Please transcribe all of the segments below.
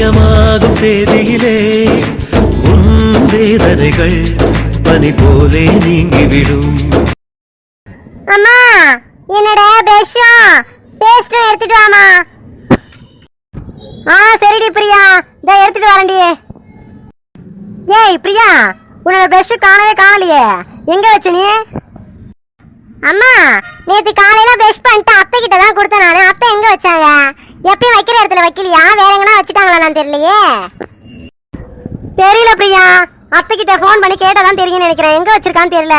நிச்சயமாகும் தேதியிலே உன் வேதனைகள் பனி போலே நீங்கிவிடும். அம்மா என்னோட பிரஷும் பேஸ்டும் எடுத்துட்டு வாமா. சரிடி பிரியா, இதை எடுத்துட்டு வரேன்டி. ஏய் பிரியா, உன்னோட பிரஷ் காணவே காணலையே, எங்க வச்ச நீ? அம்மா நேற்று காலையில பிரஷ் பண்ணிட்டு அத்தை கிட்ட தான் கொடுத்தேன் நானு. அத்தை எங்க வச்சாங்க? எப்பயும் வைக்கிற இடத்துல வைக்கலையா, வேற எங்கன்னா வச்சுட்டாங்களா நான் தெரியலையே. தெரியல பிரியா, அத்தை கிட்ட ஃபோன் பண்ணி கேட்டாதான் தெரியும்னு நினைக்கிறேன். எங்க வச்சிருக்கான்னு தெரியல.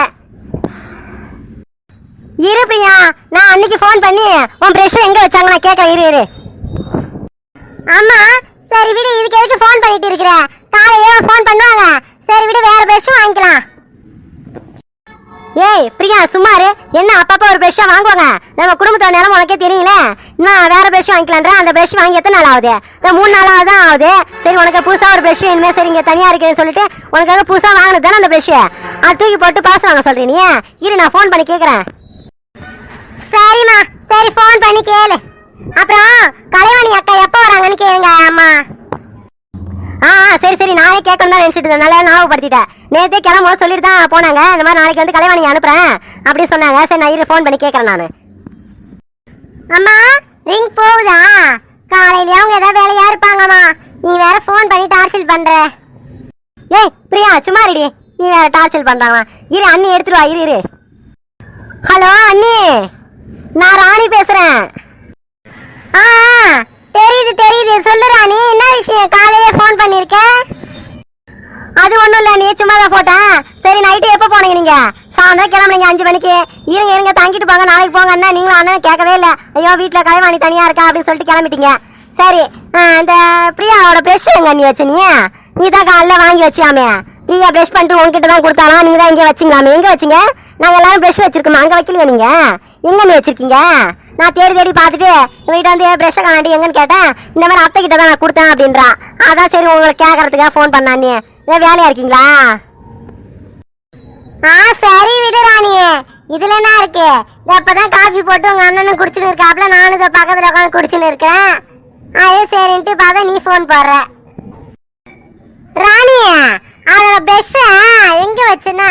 இரு பிரியா, நான் அன்னைக்கு ஃபோன் பண்ணி உன் பிரஷ் எங்க வச்சாங்க நான் கேட்கறேன். இரு. அம்மா சரி விடு, இதுக்கு எதுக்கு ஃபோன் பண்ணிட்டு இருக்கிற? காலையில ஃபோன் பண்ணுவாங்க. சரி விடு, வேற பிரஷ் வாங்கிக்கலாம். ஏய் பிரியா சும்மாரு, என்ன அப்பப்போ ஒரு பிரஷ் வாங்குவாங்க? நம்ம குடும்பத்தோட நிலைமை உனக்கே தெரியல. நான் வேற பிரஷ் வாங்கிக்கலான்ற. அந்த பிரஷ் வாங்கி எத்தனை நாள் ஆகுது? 3 நாளாவது தான் ஆகுது. சரி உனக்கு புதுசா ஒரு பிரஷ் இனிமே சரி இங்க தனியா இருக்குன்னு சொல்லிட்டு உனக்காக புதுசா வாங்கினது தானே அந்த பிரஷ். அது தூக்கி போட்டு பாஸ் வாங்க சொல்றீ நீ? இரு நான் ஃபோன் பண்ணி கேட்கறேன். சரிம்மா சரி, ஃபோன் பண்ணி கேளு. அப்புறம் கலைவாணி அக்கா எப்போ வராங்கன்னு கேளுங்க அம்மா. சரி நானே கேட்கணும் தான் நினைச்சிட்டு இருந்தேன். நல்லா ஞாபகப்படுத்திட்டேன். நேற்றே கிளம்பும் சொல்லிட்டு தான் போனாங்க. இந்த மாதிரி நாளைக்கு வந்து கலைவாணி அனுப்புறேன் அப்படி சொன்னாங்க. சரி நான் இரு ஃபோன் பண்ணி கேட்கறேன் நான். அம்மா ரிங் போகுதா? காலையில அவங்க ஏதாவது வேலையா இருப்பாங்கம்மா. நீ வேற ஃபோன் பண்ணி டார்ச்சல் பண்ற. ஏய் பிரியா சும்மா இருடி, நீ வேற டார்ச்சல் பண்றாங்க. இரு அண்ணி எடுத்துட்டு வா. இரு. ஹலோ அண்ணி, நான் ராணி பேசுறேன். தெரியுது சொல்லு ராணி, என்ன விஷயம்? காலையில ஃபோன் பண்ணிருக்க? அது ஒண்ணும் இல்ல, நீ சும்மா தான் போட்டேன். சரி நைட்டு எப்போ போனீங்க நீங்க? சாயந்தரம் கிளம்புனீங்க 5 மணிக்கு. இருங்க தங்கிட்டு போங்க, நாளைக்கு போங்க அண்ணா. நீங்களும் அண்ணன் கேட்கவே இல்லை. ஐயோ வீட்டுல கலைவாணி தனியா இருக்கா அப்படின்னு சொல்லிட்டு கிளம்பிட்டீங்க. சரி இந்த பிரியாவோட பிரஷ் எங்க நீ வச்சு? நீ தான் காலைல வாங்கி வச்சியாமே. பிரியா பிரஷ் பண்ணிட்டு உங்ககிட்ட தான் கொடுத்தானா? நீங்க தான் இங்கே வச்சிங்களாமே. எங்க வச்சிங்க? நாங்க எல்லாரும் பிரஷ் வச்சிருக்கோம், அங்க வைக்கலையா நீங்க? எங்க நீ வச்சிருக்கீங்க? நான் தேடி பார்த்துட்டு வீட்டை வந்து பிரஷ் காணாண்டி எங்கன்னு கேட்டேன். இந்த மாதிரி அத்தை கிட்ட தான் நான் கொடுத்தேன் அப்படின்றான். அதான் சரி உங்களை கேட்கறதுக்காக ஃபோன் பண்ணான். நீ வேலையா இருக்கீங்களா? சரி விடு ராணி, இதுல என்ன இருக்கு? இப்பதான் காஃபி போட்டு உங்க அண்ணனும் குடிச்சுன்னு இருக்காப்ல, நானும் இதை பக்கத்துல உட்காந்து குடிச்சுன்னு இருக்கேன். அதே சரின்ட்டு பார்த்தா நீ ஃபோன் போடுற. ராணி அதோட பிரஷ் எங்க வச்சுன்னா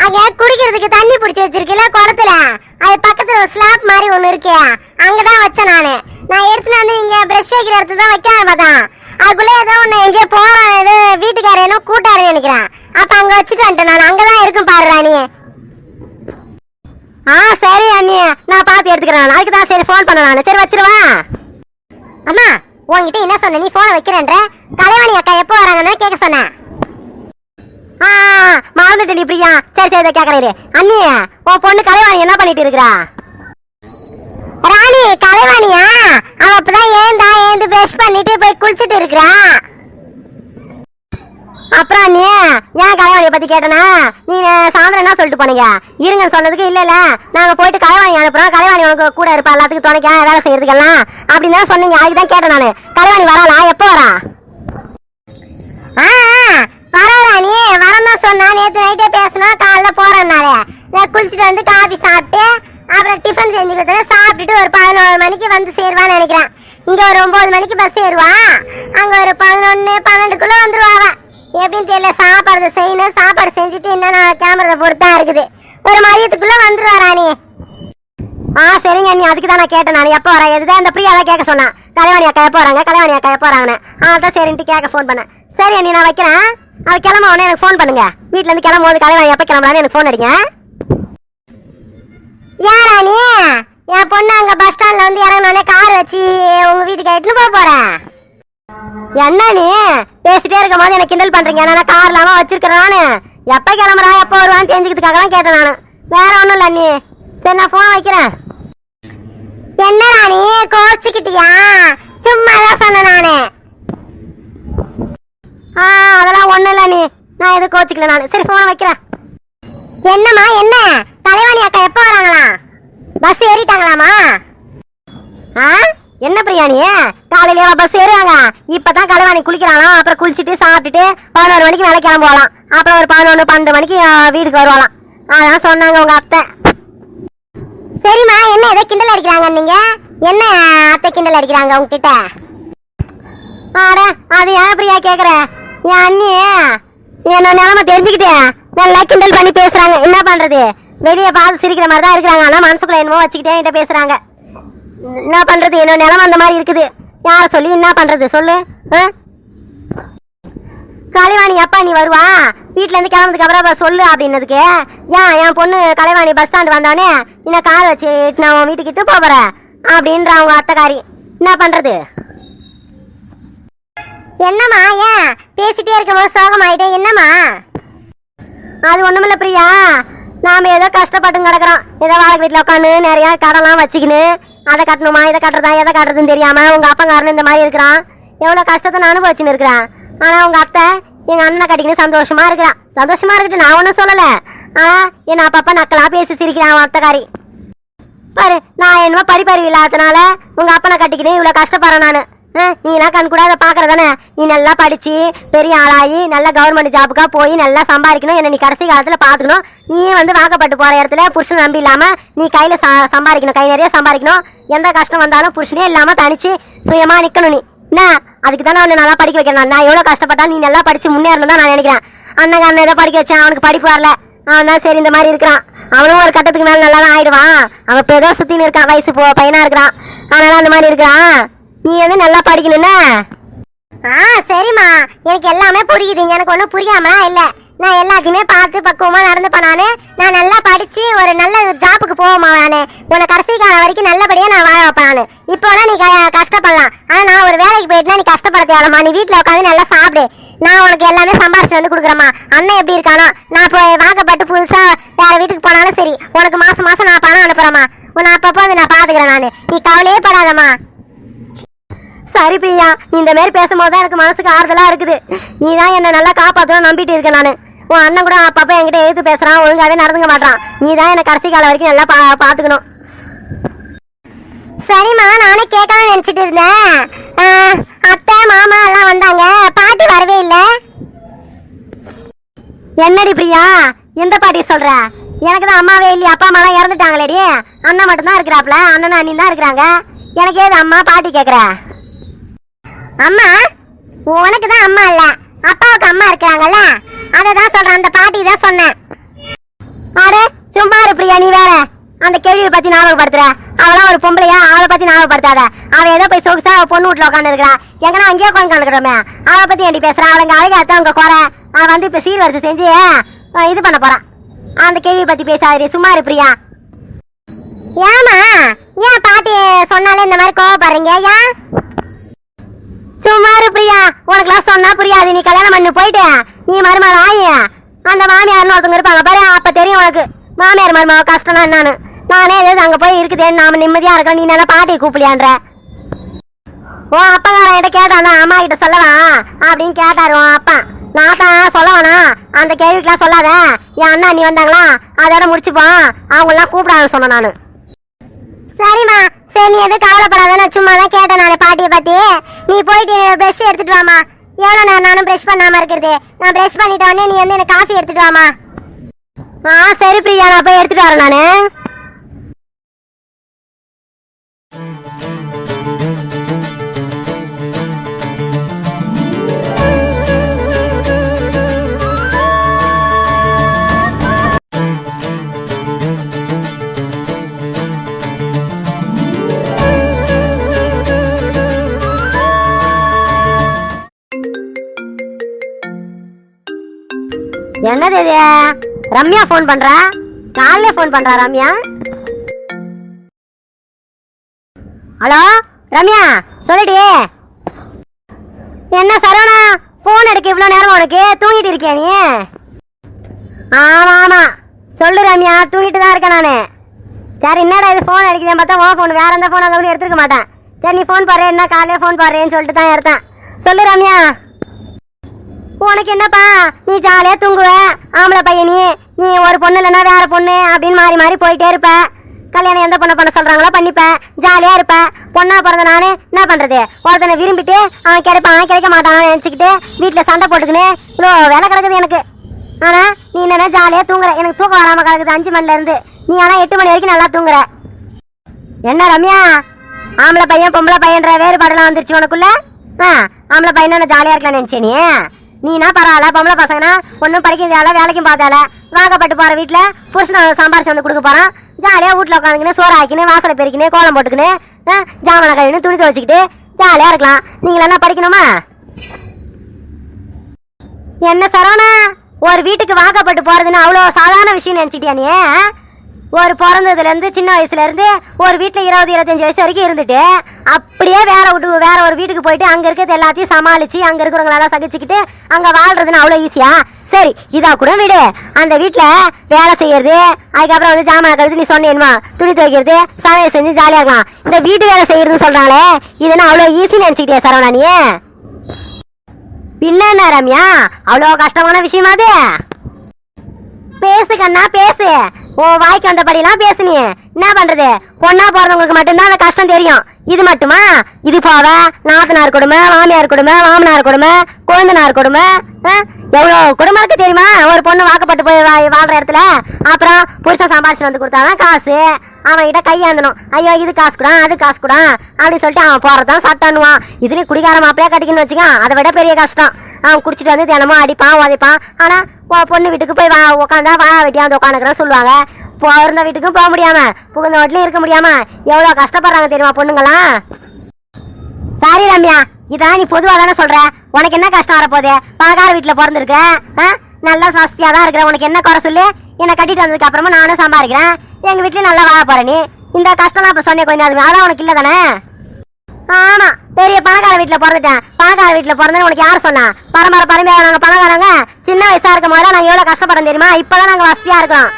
அங்க குடிக்கிறதுக்கு தண்ணி பிடிச்சி வச்சிருக்கல குளத்துல, அது பக்கத்துல ஒரு ஸ்லாப் மாதிரி ஒண்ணு இருக்கு, அங்கதான் வச்சேன் நானு. நான் எடுத்துட்டு வந்து இங்க பிரஷ் வைக்கிற இடத்துல தான் வைக்காம பார்த்தேன். அதுக்குள்ள ஏதோ ஒண்ணு எங்கேயோ போறேன், இது வீட்டுக்காரனோ கூட்டாரு நினைக்கிறேன். அப்ப அங்க வச்சுட்டு வந்துட்டேன் நான். அங்கதான் இருக்கும் பாரு ராணி. சரி அண்ணி, நான் பார்த்து எடுத்துக்கிறேன். அதுக்கு தான் சரி ஃபோன் பண்ண நான். சரி வச்சிருவா. அம்மா உன்கிட்ட என்ன சொன்ன? நீ போனை வைக்கிறேன்ற. கலைவாணி அக்கா எப்போ வராங்கன்னு கேட்க சொன்னேன். மறந்துட்டேன் பிரியா. சரி இதை கேட்கறேன். அண்ணி உன் பொண்ணு கலைவாணி என்ன பண்ணிட்டு இருக்கிறா? ராணி கலைவாணியா? அவ அப்பதான் ஏந்து பிரஷ் பண்ணிட்டு போய் குளிச்சுட்டு இருக்கிறா. அப்புறம் அண்ணி ஏன் கலைவாணியை பத்தி கேட்டனா? நீங்க சாயந்தரம் என்ன சொல்லிட்டு போனீங்க? இருங்கன்னு சொன்னதுக்கு இல்ல நாங்க போயிட்டு கலைவாணி அனுப்புறோம், கலைவாணி உனக்கு கூட இருப்பா, எல்லாத்துக்கும் துணைக்க வேலை செய்யறதுக்கெல்லாம் அப்படின்னு தான் சொன்னீங்க. அதுதான் கேட்டேன் நானு. கலைவாணி வராளா? எப்போ வரா? வரராணி வரதான் சொன்னா. நேற்று நைட்டே பேசணும், காலைல போறேன்னாலே. குளிச்சுட்டு வந்து காஃபி சாப்பிட்டு அப்புறம் டிஃபன் செஞ்சு கொடுத்தேன். சாப்பிட்டுட்டு ஒரு 11 மணிக்கு வந்து சேருவான்னு நினைக்கிறேன். இங்க ஒரு 9 மணிக்கு பஸ் ஏறுவா. அங்க ஒரு 11, 12க்குள்ள வந்துருவாங்க. எப்படின்னு தெரியல. சாப்பாடு செய்யணும், சாப்பாடு செஞ்சுட்டு என்னென்ன கிளம்புறத பொறுத்தா இருக்குது. ஒரு மதியத்துக்குள்ள வந்துருவா ராணி. சரிங்க அண்ணி, அதுக்கு தான் நான் கேட்டேன் நான் எப்போ வரேன். எதுதான் இந்த பிரியா தான் கேட்க சொன்னான். கலைவாணி அக்கா எப்போ வராங்க, கலைவாணி அக்கா எப்போ வராங்கன்னு. அதான் சரின்ட்டு கேட்க ஃபோன் பண்ணேன். சரி அண்ணி நான் வைக்கிறேன். அது கிளம்ப உடனே எனக்கு ஃபோன் பண்ணுங்க. வீட்டுல இருந்து கிளம்பும் போது கலைவாணி எப்போ கிளம்புறான்னு எனக்கு ஃபோன் அடிங்க. ஏன் ராணி? என் பொண்ணு அங்க பஸ் ஸ்டாண்ட்ல வந்து இறங்கினோடனே கார் வச்சு உங்க வீட்டுக்கு எடுத்துன்னு போறேன். என்ன நீ பேசிட்டே இருக்கும் போது எனக்கு கிண்டல் பண்றீங்க? நான் கார் இல்லாம வச்சிருக்கிறேன் நானு. எப்ப கிளம்புறா எப்போ வருவான்னு தெரிஞ்சுக்கிறதுக்காக தான் கேட்டேன் நானு. வேற ஒண்ணும் இல்ல நீ. சரி நான் போன் வைக்கிறேன். என்ன ராணி கோச்சிக்கிட்டியா? சும்மா தான் சொன்னேன் நானு. அதெல்லாம் ஒண்ணும் இல்ல நீ, நான் எதுவும் கோச்சிக்கல நானு. சரி போன் வைக்கிறேன். என்னம்மா என்ன? கலைவாணி அக்கா எப்போ வராங்களா? பஸ் ஏறிட்டாங்களாமா? என்ன பிரியாணி காலையில பஸ் ஏறுவாங்க? இப்பதான் கலைவாணி குளிக்கிறாளாம். அப்புறம் குளிச்சுட்டு சாப்பிட்டுட்டு 11 மணிக்கு வேலை கிளம்புவாளாம். அப்புறம் ஒரு 11, 12 மணிக்கு வீட்டுக்கு வருவாளாம். அதான் சொன்னாங்க உங்க அத்தை. சரிம்மா என்ன ஏதோ கிண்டல் அடிக்கிறாங்க நீங்க? என்ன அத்தை கிண்டல் அடிக்கிறாங்க உங்ககிட்ட? ஆட அது ஏன் பிரியா கேக்குற? என் அண்ணி என்ன நிலைமை தெரிஞ்சுக்கிட்டே நல்லா கிண்டல் பண்ணி பேசுறாங்க. என்ன பண்றது, வெளியே பார்த்து சிரிக்கிற மாதிரி தான் இருக்கிறாங்க. ஆனா மனசுக்குள்ள என்னமோ வச்சுக்கிட்டே என்கிட்ட பேசுறாங்க. என்ன பண்றது, என்னோட நிலைமை அந்த மாதிரி இருக்குது. யார சொல்லி என்ன பண்றது சொல்லு? கலைவாணி எப்பா நீ வருவா? வீட்டுல இருந்து கிளம்புறதுக்கு அப்புறம் சொல்லு அப்படின்னதுக்கு, ஏன் என் பொண்ணு கலைவாணி பஸ் ஸ்டாண்ட் வந்தானே இன்ன கார் வச்சு நான் உன் வீட்டுக்கிட்டு போறேன் அப்படின்ற அவங்க அத்தைக்காரி. என்ன பண்றது? என்னம்மா ஏன் பேசிட்டே இருக்கும்போது சோகமாயிட்டேன்? என்னம்மா? அது ஒண்ணுமில்ல பிரியா, நாம ஏதோ கஷ்டப்பட்டு கிடக்குறோம். ஏதோ வாடகை வீட்டுல உட்காந்து நிறைய கடலாம் வச்சுக்கின்னு அதை கட்டணுமா இதை கட்டுறதா எதை கட்டுறதுன்னு தெரியாம உங்க அப்பங்காரன் இந்த மாதிரி இருக்கிறான். எவ்வளவு கஷ்டத்தை நான் அனுபவிச்சுன்னு இருக்கிறான். ஆனா உங்க அத்தை எங்க அண்ணனை கட்டிக்கின்னு சந்தோஷமா இருக்கிறான். சந்தோஷமா இருக்கட்டு, நான் ஒன்னும் சொல்லல. ஆனா என்ன அப்பப்ப நக்கலா பேசி சிரிக்கிறான் அவன் அத்தைக்காரி. பாரு, நான் என்னமோ படிப்பறிவு இல்லாதனால உங்க அப்பனை கட்டிக்கின்னு இவ்வளவு கஷ்டப்படுறேன் நானு. நீ எல்லாம் கண் கூட அதை பாக்குறதானே? நீ நல்லா படிச்சு பெரிய ஆளாகி நல்ல கவர்மெண்ட் ஜாபுக்கா போய் நல்லா சம்பாதிக்கணும். என்ன நீ கடைசி காலத்துல பாத்துக்கணும். நீ வாக்கப்பட்டு போற இடத்துல புருஷன் நம்பி இல்லாம நீ கையில சம்பாதிக்கணும், கை நிறைய சம்பாதிக்கணும். எந்த கஷ்டம் வந்தாலும் புருஷனே இல்லாம தனிச்சு சுயமா நிக்கணும். நீ என்ன அதுக்கு தானே அவனை நல்லா படிக்க வைக்கிறேன். நான் எவ்வளவு கஷ்டப்பட்டாலும் நீ நல்லா படிச்சு முன்னேறணும் தான் நான் நினைக்கிறேன். அண்ணன் ஏதோ படிக்க வச்சேன், அவனுக்கு படிப்பு வரல. அவன் தான் சரி இந்த மாதிரி இருக்கிறான். அவனும் ஒரு கட்டத்துக்கு மேல நல்லா தான் ஆயிடுவான். அவன் இப்போ ஏதோ சுத்தின்னு இருக்கான், வயசு பையனா இருக்கிறான். அதனால அந்த மாதிரி இருக்கிறான். நீ நல்லா படிக்கணும்னா? சரிம்மா, எனக்கு எல்லாமே புரியுது. எனக்கு ஒன்றும் புரியாம இல்ல. நான் எல்லாத்தையுமே பார்த்து பக்குவமா நடந்துப்பேன். நான் நல்லா படிச்சு ஒரு நல்ல ஜாப்புக்கு போவோமா? நானு உன்னை கடைசி காலம் வரைக்கும் நல்லபடியா நான் வாழ வைப்பேன். நானு இப்போலாம் நீ கஷ்டப்படலாம். ஆனா நான் ஒரு வேலைக்கு போயிட்டுனா நீ கஷ்டப்பட தேவைம்மா. நீ வீட்டுல உட்காந்து நல்லா சாப்பிடு. நான் உனக்கு எல்லாமே சம்பாரிச்சு வந்து கொடுக்குறேம்மா. அண்ணன் எப்படி இருக்கானோ, நான் இப்போ வாக்கப்பட்டு புதுசா வேற வீட்டுக்கு போனாலும் சரி உனக்கு மாசம் மாசம் நான் பணம் அனுப்புறேம்மா. உன்னை அப்பப்போ வந்து நான் பாத்துக்கிறேன். நானு நீ கவலையே படாதம்மா. சரி பிரியா, நீ இந்த மாதிரி பேசும்போது எனக்கு மனசுக்கு ஆறுதலா இருக்குது. நீ தான் என்ன நல்லா காப்பாற்றணும் நம்பிட்டு இருக்க. நானு உன் அண்ணன் கூட அப்பப்ப என்கிட்ட எழுத்து பேசுறான், ஒழுங்காவே நடந்துக்க மாட்டான். நீ தான் என்ன கடைசி காலம் வரைக்கும் நல்லா பாத்துக்கணும். சரிம்மா, நானே கேட்கணும்னு நினைச்சிட்டு இருந்தேன். அத்தை மாமா எல்லாம் வந்தாங்க, பாட்டி வரவே இல்லை. என்னடி பிரியா, எந்த பாட்டி சொல்ற? எனக்கு தான் அம்மாவே இல்லையா? அப்பா அம்மாலாம் இறந்துட்டாங்களேடி. அண்ணன் மட்டும்தான் இருக்கிறாப்ல. அண்ணனும் அண்ணி தான் இருக்கிறாங்க. எனக்கு ஏது அம்மா பாட்டி கேக்குற? அம்மா உனக்கு தான் அம்மா இல்ல, அப்பாவுக்கு அம்மா இருக்கிறாங்கல்ல, அததான் சொல்றேன். அந்த பாட்டி தான் சொன்னேன். அடே சும்மா இரு பிரியா, நீ வேற அந்த கேள்வியை பத்தி ஞாபகப்படுத்துற. அவளாம் ஒரு பொம்பளையா? அவளை பத்தி ஞாபகப்படுத்தாத. அவ ஏதோ போய் சொகுசா பொண்ணு வீட்டுல உட்காந்து இருக்கிறா. எங்கன்னா அங்கேயே உட்காந்து இருக்கிறோமே, அவளை பத்தி ஏண்டி பேசுறா? அவளுங்க அழகாத்தான் உங்க குறை. அவன் இப்ப சீர்வரிசை செஞ்சு இது பண்ண போறான். அந்த கேள்வியை பத்தி பேசாதே, சும்மா இரு பிரியா. ஏமா ஏன் பாட்டி சொன்னாலே இந்த மாதிரி கோவப்படுறீங்க? ஏன் சும்மா இரு பிரியா, உனக்குலாம் சொன்னா புரியாது. நீ கல்யாணம் பண்ணி போயிட்டு நீ மருமகள் ஆயி அந்த மாமியார்னு ஒருத்தவங்க இருப்பாங்க பாரு, அப்ப தெரியும் உனக்கு மாமியார் மருமக கஷ்டம்னா என்னன்னு. நானே ஏதாவது அங்க போய் இருக்குதேன்னு நாம நிம்மதியா இருக்கோம். நீ நல்லா பாட்டியை கூப்பிடலையான்ற? ஓ அப்பங்காரன் கிட்ட கேட்டானா அம்மா கிட்ட சொல்லவா அப்படின்னு கேட்டாரு உன் அப்பா. நான் தான் சொல்லவானா? அந்த கேள்விக்கெல்லாம் சொல்லாத. என் அண்ணா நீ வந்தாங்களா அதோட முடிச்சுப்போம், அவங்க எல்லாம் கூப்பிடான்னு சொன்னேன் நானு. சரிம்மா, சரி நீ எதுவும் கவலைப்படாத. நான் சும்மா தான் கேட்டேன் நானு பாட்டியை பத்தி. நீ போயிட்டு ப்ரஷ் எடுத்துட்டு வாமா. எவ்வளோ நானும் ப்ரஷ் பண்ணாம இருக்கிறது? நான் ப்ரஷ் பண்ணிட்ட உடனே நீ எனக்கு காஃபி எடுத்துட்டு வாமா. சரி பிரியா, நான் போய் எடுத்துட்டு வரேன் நானு. என்னது இது? ரம்யா போன் பண்றா? காலையில போன் பண்றா ரம்யா. ஹலோ ரம்யா, சொல்லுடி. என்ன சரவணா போன் எடுக்க இவ்வளவு நேரம்? உனக்கு தூங்கிட்டு இருக்கியா நீ? ஆமா ஆமா சொல்லு ரம்யா, தூங்கிட்டு தான் இருக்கேன் நானு. சரி என்னடா இது போன் அடிக்கிறேன் பார்த்தா உன் போன் வேற எந்த போன் அதை எடுத்துக்க மாட்டேன். சரி நீ போன் பாரு, என்ன காலையில போன் பாடுறேன்னு சொல்லிட்டு தான் எடுத்தேன். சொல்லு ரம்யா. உனக்கு என்னப்பா, நீ ஜாலியா தூங்குவ. ஆம்பளை பையன் நீ ஒரு பொண்ணு இல்லைன்னா வேற பொண்ணு அப்படின்னு மாறி மாறி போயிட்டே இருப்ப. கல்யாணம் எந்த பொண்ணை பண்ண சொல்றாங்களோ பண்ணிப்ப, ஜாலியா இருப்ப. பொண்ணா பிறந்த நானு என்ன பண்றது? ஒருத்தனை விரும்பிட்டு அவன் கிடைப்பான் கிடைக்க மாட்டான்னு நினைச்சுக்கிட்டு வீட்டுல சண்டை போட்டுக்கின்னு இவ்வளோ வேலை கிடக்குது எனக்கு. ஆனா நீ என்ன ஜாலியா தூங்குற. எனக்கு தூக்கம் வராம கிடக்குது 5 மணில இருந்து. நீ ஆனா 8 மணி வரைக்கும் நல்லா தூங்குற. என்ன ரம்யா, ஆம்பளை பையன் பொம்பளை பையன்ற வேறுபாடுலாம் வந்துருச்சு உனக்குள்ள? ஆம்பளை பையனா ஜாலியா இருக்கலாம் நினைச்சே நீனா பரவாயில்ல, பொம்பளை பசங்கன்னா ஒன்றும் படிக்க தேவை வேலைக்கும் பார்த்தால வாக்கப்பட்டு போற வீட்டுல புருஷனை சம்பாரிச்சு வந்து கொடுக்க போறான். ஜாலியா வீட்டுல உட்காந்துக்கின்னு சோறு ஆக்கின்னு வாசலை பெருக்கின்னு கோலம் போட்டுக்கின்னு ஜாமனை கழுவின்னு துணி துவச்சிக்கிட்டு ஜாலியா இருக்கலாம். நீங்களா என்ன படிக்கணுமா என்ன சரவணா? ஒரு வீட்டுக்கு வாக்கப்பட்டு போறதுன்னு அவ்வளோ சாதாரண விஷயம் நினைச்சிட்டியா நீ? ஒரு பிறந்ததுல இருந்து சின்ன வயசுல இருந்து ஒரு வீட்டுல 20-25 வயசு வரைக்கும் இருந்துட்டு அப்படியே வேற ஒரு வீட்டுக்கு போயிட்டு அங்க இருக்கிறது எல்லாத்தையும் சமாளிச்சு அங்க இருக்கிறவங்களெல்லாம் சகிச்சுக்கிட்டு அங்க வாழ்றதுன்னு அவ்வளோ ஈஸியா? சரி இதா கூட விடு, அந்த வீட்டுல வேலை செய்யறது, அதுக்கப்புறம் வந்து ஜாமான கழுத்து நீ சொன்னேன்மா துணி துவைக்கிறது, சமையல் செஞ்சு ஜாலியா இருக்கலாம். இந்த வீட்டு வேலை செய்யறதுன்னு சொல்றாங்களே இதுன்னு அவ்வளோ ஈஸி நினைச்சுக்கிட்டியா சரவணா நீ? பின்ன ரம்யா அவ்வளோ கஷ்டமான விஷயமா அது? பேசு கண்ணா பேசு, ஓ வாய்க்கு வந்தபடிலாம் பேசு. நீ என்ன பண்றது? பொண்ணா போறவங்களுக்கு மட்டும்தான் அந்த கஷ்டம் தெரியும். இது மட்டுமா? இது போவ நாத்தனார் கொடுமை, மாமியார் கொடுமை, மாமனார் கொடுமை, குழந்தனார் கொடுமை, எவ்வளவு குடும்பம் இருக்கு தெரியுமா ஒரு பொண்ணு வாக்கப்பட்டு போய் வாழ்ற இடத்துல? அப்புறம் புருஷன் சம்பாரிச்சு வந்து கொடுத்தாதான் காசு, அவன் கிட்ட கையாந்தணும். ஐயோ இது காசு கூட அது காசு கூட அப்படின்னு சொல்லிட்டு அவன் போறதான் சட்டானுவான். இதுல குடிகார மாப்பிளையா கட்டிக்கணும்னு வச்சுக்க, அதை விட பெரிய கஷ்டம். அவன் குடிச்சிட்டு வந்து தினமும் அடிப்பான் உதைப்பான். ஆனா பொண்ணு வீட்டுக்கு போய் உட்காந்தா வாழ வெட்டியா வந்து உட்காந்துக்கிறேன்னு சொல்லுவாங்க. பிறந்த வீட்டுக்கும் போக முடியாம புகுந்த வீட்லயும் இருக்க முடியாம எவ்வளவு கஷ்டப்படுறாங்க தெரியுமா பொண்ணுங்களாம்? சரி ரம்யா, இதான் நீ பொதுவாக தானே சொல்ற. உனக்கு என்ன கஷ்டம் வரப்போகுது? பணக்கார வீட்டுல பிறந்திருக்க, நல்லா சஸ்தியா தான் இருக்கிற, உனக்கு என்ன குறை சொல்லு? என்னை கட்டிட்டு வந்ததுக்கு அப்புறமா நானும் சம்பாதிக்கிறேன், எங்க வீட்லயும் நல்லா வாழ போற. நீ இந்த கஷ்டம்லாம் இப்ப சொன்னே கொஞ்சம், அது அதான் உனக்கு இல்ல தானே? ஆமா, பெரிய பணக்கார வீட்டுல பிறந்துட்டேன். பணக்கார வீட்டுல பிறந்தேன்னு உனக்கு யார் சொன்னா? பரம்பரையா நாங்க பணக்காரங்க. சின்ன வயசா இருக்கும் போது நாங்க எவ்வளவு கஷ்டப்படுறோம் தெரியுமா? இப்பதான் நாங்க வசதியா இருக்கோம்.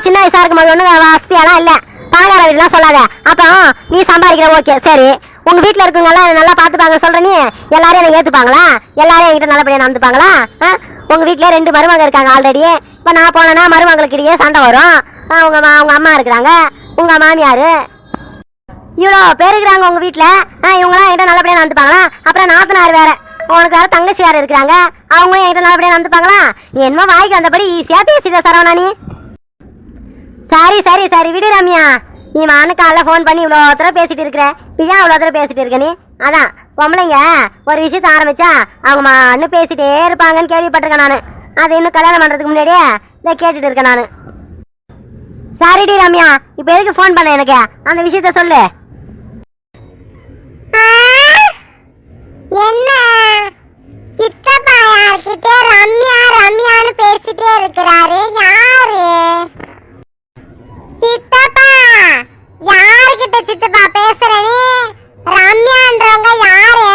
சின்ன வயசா இருக்கும் போது ஒண்ணு வசதியாலாம் இல்ல. பணக்கார வீட்டுலாம் சொல்லாத. அப்புறம் நீ சம்பாதிக்கிற ஓகே சரி, உங்க வீட்டுல இருக்கவங்க எல்லாம் நல்லா பாத்துப்பாங்க சொல்ற நீ? எல்லாரும் என்ன ஏத்துப்பாங்களா? எல்லாரும் என்கிட்ட நல்லபடியா நடந்துப்பாங்களா? உங்க வீட்டுல 2 மருமக இருக்காங்க ஆல்ரெடி. இப்ப நான் போனேன்னா மருமகளுக்கு இடையே சண்டை வரும். அவங்க அம்மா இருக்கிறாங்க, உங்க மாமியாரு, இவ்வளோ பேர் இருக்கிறாங்க உங்க வீட்டுல. இவங்களாம் என்கிட்ட நல்லபடியா நடந்துப்பாங்களா? அப்புறம் நாத்தனார் வேற, உனக்கு வேற தங்கச்சி வேற இருக்கிறாங்க, அவங்களும் என்கிட்ட நல்லபடியா நடந்துப்பாங்களா? நீ என்னமோ வாய்க்கு வந்தபடி ஈஸியா பேசிட்ட சரவணா நீ. சரி சரி சரி விடு ரம்யா, நீ மானு காலைல ஃபோன் பண்ணி இவ்வளோ தடவை பேசிட்டு இருக்கிற, ஏன் இவ்வளோ தடவை பேசிட்டு இருக்க நீ? அதான் பொம்பளைங்க ஒரு விஷயத்த ஆரம்பிச்சா அவங்க மானு பேசிட்டே இருப்பாங்கன்னு கேள்விப்பட்டிருக்கேன் நான். அது இன்னும் கல்யாணம் பண்றதுக்கு முன்னாடியே இதை கேட்டுட்டு இருக்கேன் நான். சரிடி ரம்யா, இப்போ எதுக்கு ஃபோன் பண்ண? எனக்கு அந்த விஷயத்த சொல்லு. என்ன சித்தப்பா யார்கிட்ட ரம்யா ரம்யான்னு பேசிட்டே இருக்கிறாரு? யாரு சித்தப்பா? யாருகிட்ட சித்தப்பா பேசுற நீ? ரம்யான்றவங்க யாரு?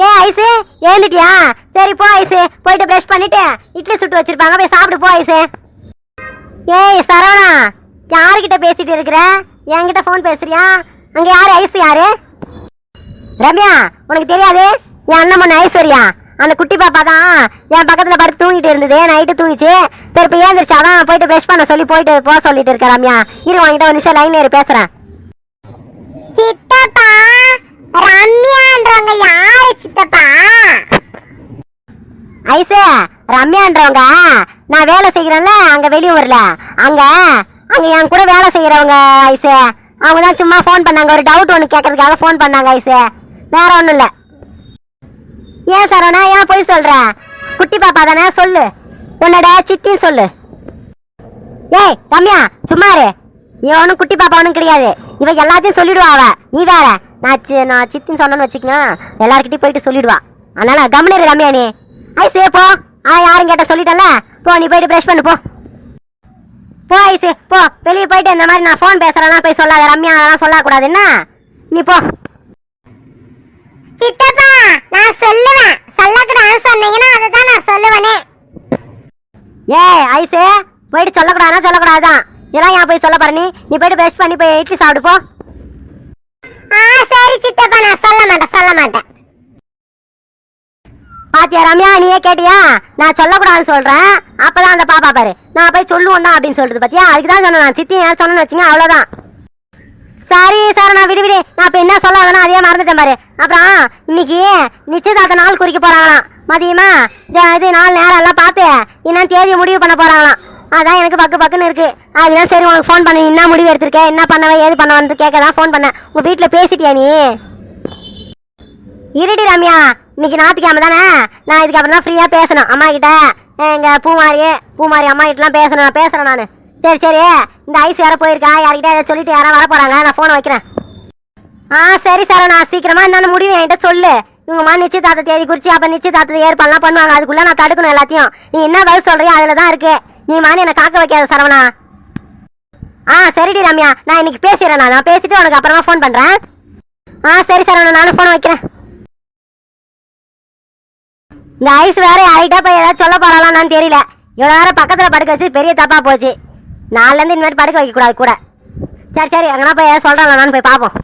ஏ ஐசு ஏந்துட்டியா? சரி போ ஐசு, போயிட்டு பிரஷ் பண்ணிட்டு இட்லி சுட்டு வச்சிருப்பாங்க, போய் சாப்பிடு போ ஐசு. ஏய் சரவணா, யாருகிட்ட பேசிட்டு இருக்கிற? என்கிட்ட ஃபோன் பேசுறியா? அங்க யாரு? ஐசு யாரு? ரம்யா உனக்கு தெரியாது? என் அண்ணன் பொண்ணு ஐஸ்வர்யா, அந்த குட்டி பாப்பா தான் என் பக்கத்துல படுத்து தூங்கிட்டு இருந்தது. நைட்டு தூங்கிச்சு. சரி இப்போ ஏந்திரிச்சாதான் போயிட்டு பிரஷ் பண்ண சொல்லி போயிட்டு போக சொல்லிட்டு இருக்க. ரம்யா இரு, வாங்கிட்ட ஒரு நிமிஷம் லைன்ல பேசுறேன். சித்தப்பா ரம்யான்றவங்க யாரு சித்தப்பா? ஐசு ரம்யான்றவங்க நான் வேலை செய்கிறேன்ல அங்க வெளியூர்ல, அங்க அங்க என் கூட வேலை செய்யறவங்க ஐசு. அவங்க தான் சும்மா ஃபோன் பண்ணாங்க, ஒரு டவுட் ஒன்று கேட்கறதுக்காக ஃபோன் பண்ணாங்க ஐசு, வேற ஒன்றும் இல்லை. ஏன் சரவணா ஏன் போய் சொல்ற? குட்டி பாப்பா தானே, சொல்லு, உன்னோட சித்தின்னு சொல்லு. ஏய் ரம்யா சும்மா இரு, இவன் ஒன்றும் குட்டி பாப்பா ஒன்றும் கிடையாது. இவ எல்லாத்தையும் சொல்லிடுவா. அவ நீ வேற, நான் சித்தின்னு சொன்னேன்னு வச்சுக்கோங்க எல்லாருக்கிட்டையும் போயிட்டு சொல்லிடுவா. அதனால கவனிரு ரம்யா நீ. ஐசு போ, யாரும் கேட்ட சொல்லிட்டல, போ நீ போயிட்டு பிரஷ் பண்ணு போ. போ ஐசு போ, வெளியே போயிட்டு இந்த மாதிரி நான் ஃபோன் பேசுறேன்னா போய் சொல்லாத ரம்யா, அதெல்லாம் சொல்லக்கூடாது என்ன? நீ போ. சித்தப்பா நான் சொல்லுவேன், சொல்லக்கூடாதுன்னு சொன்னீங்கன்னா அதுதான் நான் சொல்லுவேனே. ஏய் ஐசு போயிட்டு சொல்லக்கூடாதுன்னா சொல்லக்கூடாதுதான். இதெல்லாம் ஏன் போய் சொல்ல பாரு? நீ போயிட்டு பிரஷ் பண்ணி போய் இட்லி சாப்பிடு போ. சரி சித்தப்பா, நான் சொல்ல மாட்டேன். பாத்தியா ரம்யா, நீயே கேட்டியா? நான் சொல்லக்கூடாதுன்னு சொல்றேன், அப்பதான் அந்த பாப்பா பாரு நான் போய் சொல்லுவோம் தான் அப்படின்னு சொல்றது. பாத்தியா, அதுக்கு தான் சொன்னேன். நான் சித்தி ஏன் சொன்னேன்னு வச்சுங்க, அவ்வளவுதான். சரி சார், நான் விடு. நான் இப்ப என்ன சொல்ல வேணா அதே மறந்துட்டேன் பாரு. அப்புறம் இன்னைக்கு நிச்சயதார்த்த நாள் குறிக்க போறாங்களாம். மதியமா இது 4 நேரம் எல்லாம் பார்த்து இன்னும் தேதியை முடிவு பண்ண போறாங்களாம். அதான் எனக்கு பக்குன்னு இருக்கு. அதுதான் சரி உனக்கு ஃபோன் பண்ணி என்ன முடிவு எடுத்திருக்க, என்ன பண்ணவ ஏது பண்ணவன்னு கேட்க தான் ஃபோன் பண்ணேன். உங்க வீட்டுல பேசிட்டியா நீ? இருடி ரம்யா, இன்னைக்கு ஞாயிற்றுக்கிழமை தானே, நான் இதுக்கப்புறம் தான் ஃப்ரீயாக பேசணும் அம்மா கிட்ட. எங்கள் பூமாரி அம்மா கிட்டலாம் பேசுகிறேன் நான். சரி சரி, இந்த ஐஸ் யாரோ போயிருக்கா, யார்கிட்ட ஏதாவது சொல்லிட்டு யாராவது வர போகிறாங்க, நான் ஃபோனை வைக்கிறேன். சரி சார், நான் சீக்கிரமாக என்னென்ன முடிவு என்கிட்ட சொல்லு. இவங்கம்மா நிச்சயதார்த்த தேதி குறித்து அப்போ நிச்சயதார்த்த ஏற்பாடுலாம் பண்ணுவாங்க, அதுக்குள்ளே நான் தடுக்கணும் எல்லாத்தையும். நீ என்ன பதில் சொல்கிறியோ அதில் தான் இருக்கு. நீ மானி என்னை காக்க வைக்காத சரவணா. சரிடி ரம்யா, நான் இன்னைக்கு பேசிடுறேன். நான் பேசிட்டு உனக்கு அப்புறமா ஃபோன் பண்ணுறேன். சரி சரவணா, நானும் ஃபோன் வைக்கிறேன். இந்த ஐஸ் வேற யார்கிட்ட போய் ஏதாவது சொல்ல போறாளான்னு தெரியல. இவ்வளோ நேரம் பக்கத்தில் படுக்க வச்சு பெரிய தப்பா போச்சு. நாளிலேருந்து இனிமேட்டு படுக்க வைக்கக்கூடாது கூட. சரி சரி, அங்கேனா போய் ஏதாவது சொல்கிறாங்களான்னு போய் பார்ப்போம்.